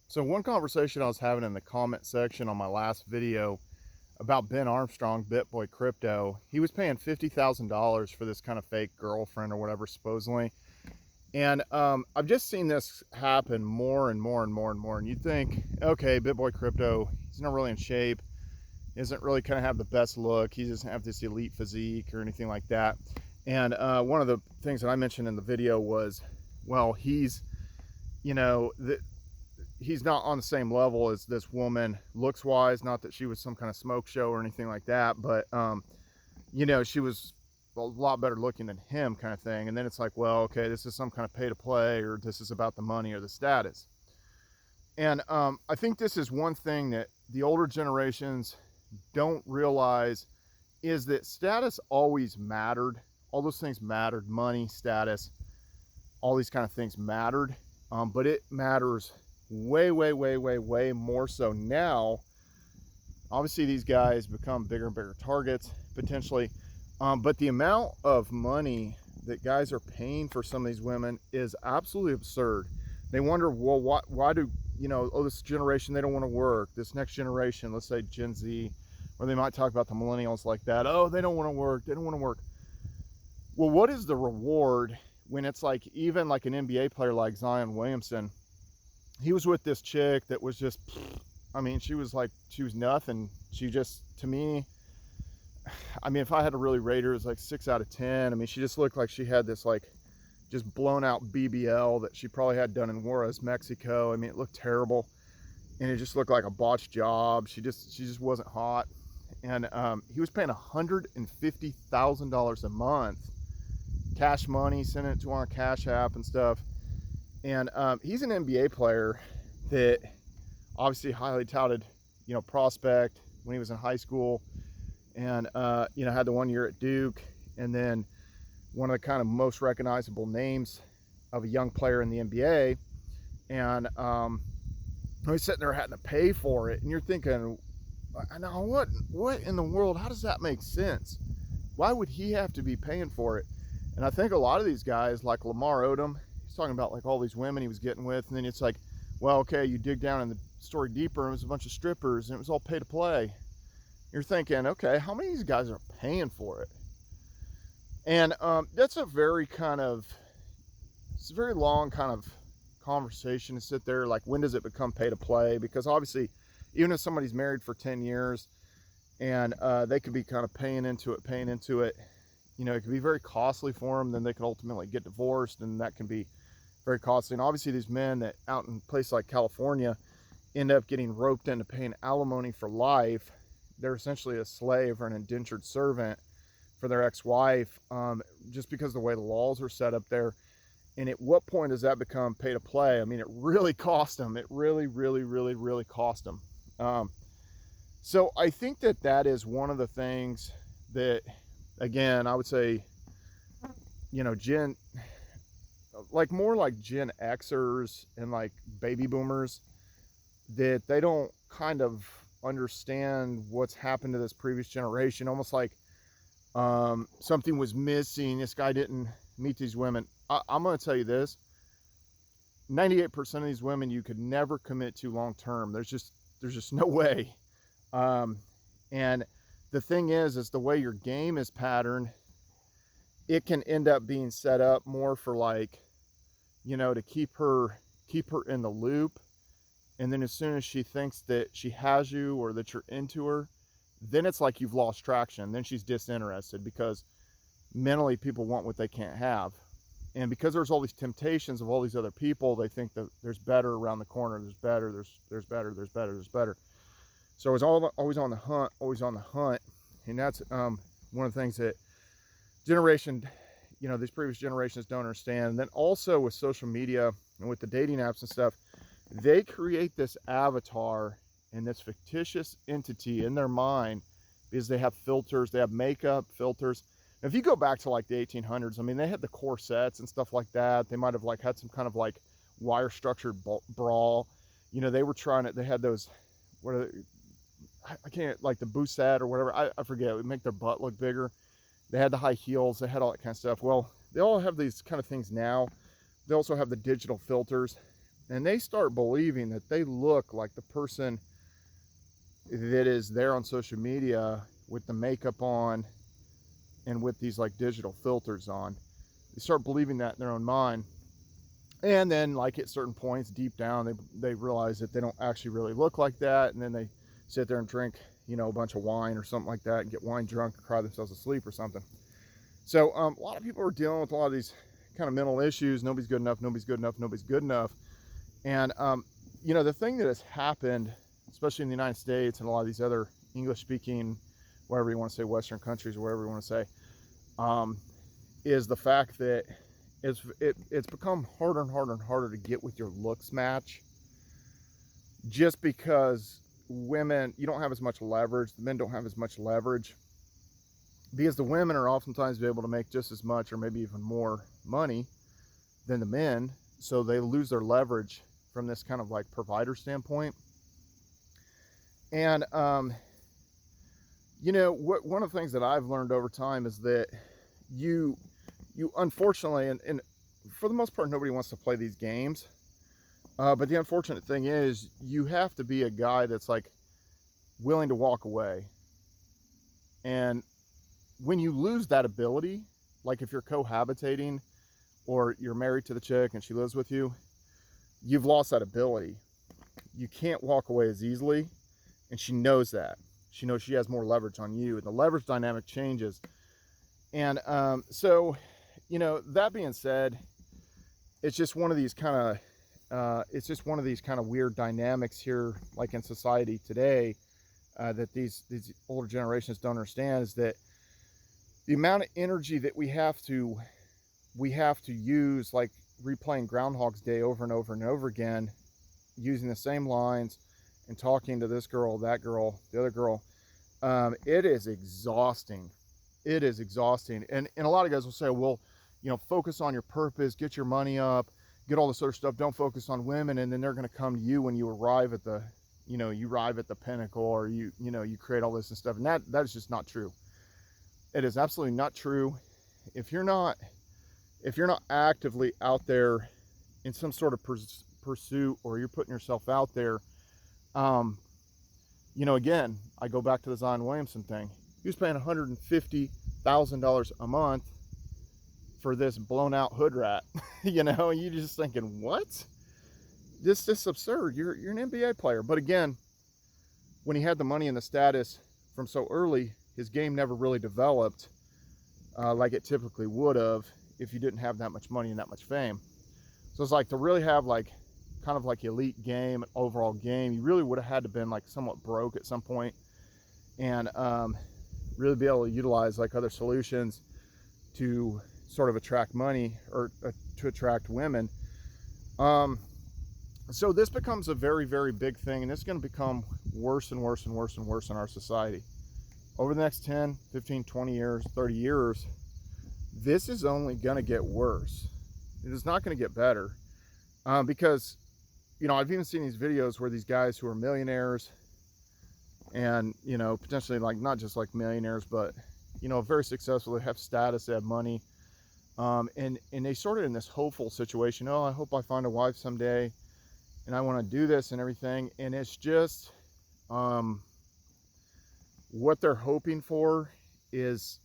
So one conversation I was having in the comment section on my last video about Ben Armstrong, BitBoy Crypto, he was paying $50,000 for this kind of fake girlfriend or whatever, supposedly. And I've just seen this happen more and more and more and more. And you think, okay, BitBoy Crypto, he's not really in shape, isn't really kind of have the best look. He doesn't have this elite physique or anything like that. And one of the things that I mentioned in the video was, well, he's, you know, he's not on the same level as this woman looks wise. Not that she was some kind of smoke show or anything like that, but she was a lot better looking than him, kind of thing. And then it's like, well, okay, this is some kind of pay to play, or this is about the money or the status. And I think this is one thing that the older generations don't realize, is that status always mattered. All those things mattered: money, status, all these kind of things mattered. But it matters way more so now. Obviously these guys become bigger and bigger targets potentially, but the amount of money that guys are paying for some of these women is absolutely absurd. They wonder, well, why do, this generation, they don't want to work, this next generation, let's say Gen Z, or they might talk about the millennials like that, oh, they don't want to work, well, what is the reward when it's like, even like an NBA player like Zion Williamson, he was with this chick that was just, I mean, she was nothing. She just, to me, I mean, if I had to really rate her, it was like 6 out of 10. I mean, she just looked like she had this like just blown out BBL that she probably had done in Juarez, Mexico. I mean, it looked terrible, and it just looked like a botched job. She just wasn't hot. And he was paying $150,000 a month, cash money, sending it to on a Cash App and stuff. And he's an NBA player that obviously highly touted, prospect when he was in high school, and had the 1 year at Duke, and then one of the kind of most recognizable names of a young player in the NBA. And he's sitting there having to pay for it, and you're thinking, now what in the world? How does that make sense? Why would he have to be paying for it? And I think a lot of these guys, like Lamar Odom, talking about like all these women he was getting with, and then it's like, well, okay, you dig down in the story deeper, and it was a bunch of strippers, and it was all pay to play. You're thinking, okay, how many of these guys are paying for it? And that's a very long kind of conversation to sit there, like, when does it become pay to play? Because obviously, even if somebody's married for 10 years and they could be kind of paying into it, it could be very costly for them. Then they could ultimately get divorced, and that can be very costly. And obviously these men that out in places like California end up getting roped into paying alimony for life. They're essentially a slave or an indentured servant for their ex-wife, just because of the way the laws are set up there. And at what point does that become pay to play? I mean, it really cost them. It really cost them. So I think that is one of the things that, again, I would say, more like Gen Xers and like baby boomers, that they don't kind of understand what's happened to this previous generation. Almost like something was missing. This guy didn't meet these women. I'm going to tell you this: 98% of these women you could never commit to long term. There's just no way. And the thing is the way your game is patterned, it can end up being set up more for like, to keep her in the loop. And then as soon as she thinks that she has you or that you're into her, then it's like you've lost traction. Then she's disinterested, because mentally people want what they can't have. And because there's all these temptations of all these other people, they think that there's better around the corner. There's better. So it's always on the hunt. And that's one of the things that these previous generations don't understand. And then also with social media and with the dating apps and stuff, they create this avatar and this fictitious entity in their mind, because they have filters, they have makeup filters. If you go back to like the 1800s, I mean, they had the corsets and stuff like that. They might have like had some kind of like wire structured bra. They had those, I can't, like the bousette or whatever, I forget, it would make their butt look bigger. They had the high heels, they had all that kind of stuff. Well, they all have these kind of things now. They also have the digital filters. and they start believing that they look like the person that is there on social media with the makeup on and with these like digital filters on. They start believing that in their own mind. And then like at certain points deep down, they realize that they don't actually really look like that. And then they sit there and drink, you know, a bunch of wine or something like that and get wine drunk and cry themselves to sleep or something. So a lot of people are dealing with a lot of these kind of mental issues. Nobody's good enough, nobody's good enough, nobody's good enough. And, you know, the thing that has happened, especially in the United States and a lot of these other English speaking, whatever you want to say, Western countries or whatever you want to say, is the fact that it's become harder and harder and harder to get with your looks match, just because women, you don't have as much leverage, the men don't have as much leverage, because the women are oftentimes able to make just as much or maybe even more money than the men, so they lose their leverage from this kind of like provider standpoint. And you know, one of the things that I've learned over time is that you unfortunately, and for the most part, nobody wants to play these games. But the unfortunate thing is you have to be a guy that's like willing to walk away. And when you lose that ability, like if you're cohabitating or you're married to the chick and she lives with you, you've lost that ability. You can't walk away as easily. And she knows that. She knows she has more leverage on you, and the leverage dynamic changes. And so, you know, that being said, it's just one of these kind of weird dynamics here, like in society today, that these older generations don't understand, is that the amount of energy that we have to use, like replaying Groundhog's Day over and over and over again, using the same lines and talking to this girl, that girl, the other girl, it is exhausting. It is exhausting. And a lot of guys will say, well, you know, focus on your purpose, get your money up, get all this other stuff, don't focus on women, and then they're going to come to you when you arrive at the, you know, you arrive at the pinnacle, or you know, you create all this and stuff. And that is just not true. It is absolutely not true. If you're not actively out there in some sort of pursuit, or you're putting yourself out there, you know, again, I go back to the Zion Williamson thing. He was paying $150,000 a month for this blown out hood rat. You know, you're just thinking, what? This is absurd. You're an NBA player. But again, when he had the money and the status from so early, his game never really developed like it typically would have if you didn't have that much money and that much fame. So it's like, to really have like kind of like elite game, overall game, you really would have had to been like somewhat broke at some point, and really be able to utilize like other solutions to sort of attract money, or to attract women. So this becomes a very, very big thing, and it's going to become worse and worse and worse and worse in our society over the next 10, 15, 20 years, 30 years. This is only going to get worse. It is not going to get better, because, you know, I've even seen these videos where these guys who are millionaires, and, you know, potentially like not just like millionaires, but, you know, very successful, they have status, they have money, and they sort of in this hopeful situation. Oh, I hope I find a wife someday, and I want to do this and everything. And it's just what they're hoping for is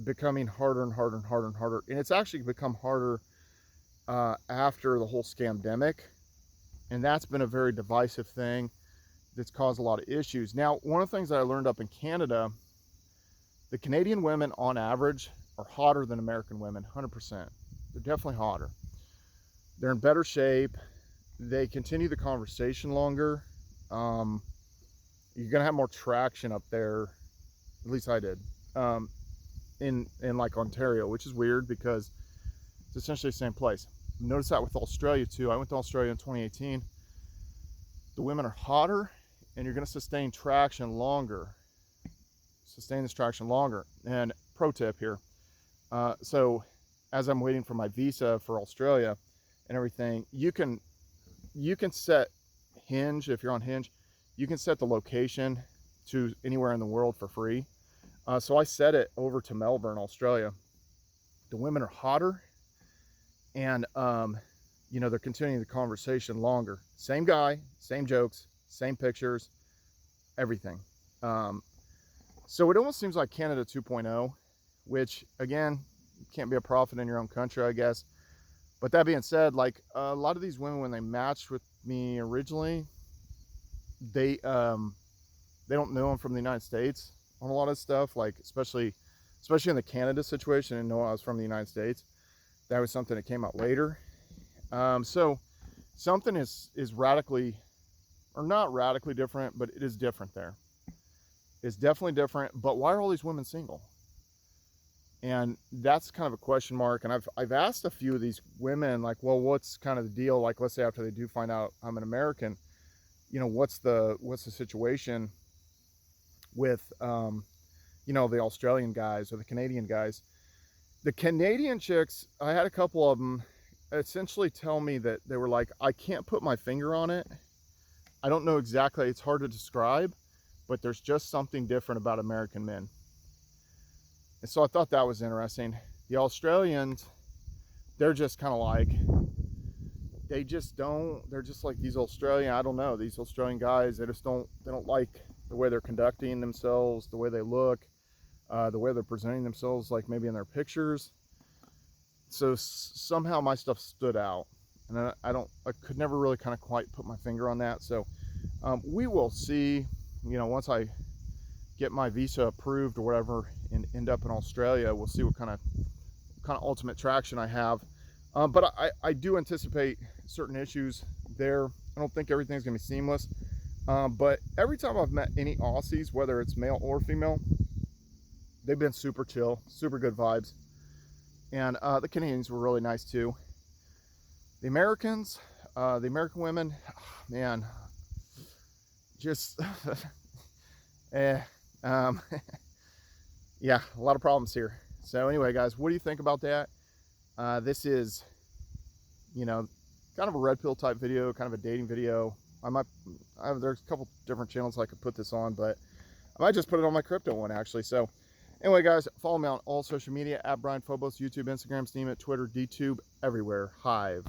becoming harder and harder and harder and harder. And it's actually become harder after the whole scamdemic, and that's been a very divisive thing that's caused a lot of issues. Now, one of the things that I learned up in Canada, the Canadian women on average are hotter than American women, 100%. They're definitely hotter. They're in better shape. They continue the conversation longer. You're gonna have more traction up there. At least I did. In like Ontario, which is weird because it's essentially the same place. Notice that with Australia too. I went to Australia in 2018. The women are hotter, and you're going to sustain traction longer. Sustain this traction longer. And pro tip here. So as I'm waiting for my visa for Australia and everything, you can set Hinge. If you're on Hinge, you can set the location to anywhere in the world for free. So I set it over to Melbourne, Australia. The women are hotter, and you know, they're continuing the conversation longer. Same guy, same jokes, same pictures, everything. So it almost seems like Canada 2.0, which again, can't be a prophet in your own country, I guess. But that being said, like a lot of these women, when they matched with me originally, they don't know I'm from the United States on a lot of stuff, like especially in the Canada situation, and know I was from the United States. That was something that came out later. So something is radically, or not radically different, but it is different there. It's definitely different. But why are all these women single? And that's kind of a question mark. And I've asked a few of these women, like, well, what's kind of the deal? Like, let's say after they do find out I'm an American, you know, what's the situation with you know, the Australian guys or the Canadian guys? The Canadian chicks, I had a couple of them essentially tell me that they were like, I can't put my finger on it. I don't know exactly, it's hard to describe, but there's just something different about American men. And so I thought that was interesting. The Australians, they're just kind of like, they're just like these Australian, I don't know, these Australian guys, they don't like the way they're conducting themselves, the way they look, the way they're presenting themselves, like maybe in their pictures. So somehow my stuff stood out, and I could never really kind of quite put my finger on that. So we will see, you know, once I get my visa approved or whatever and end up in Australia, we'll see what kind of ultimate traction I have. But I do anticipate certain issues there. I don't think everything's gonna be seamless. But every time I've met any Aussies, whether it's male or female, they've been super chill, super good vibes. And the Canadians were really nice too. The Americans, the American women, man, just, yeah, a lot of problems here. So anyway, guys, what do you think about that? This is, you know, kind of a red pill type video, kind of a dating video. There's a couple different channels I could put this on, but I might just put it on my crypto one actually. So anyway, guys, follow me on all social media at Brian Phobos, YouTube, Instagram, Steam, Twitter, DTube, everywhere. Hive.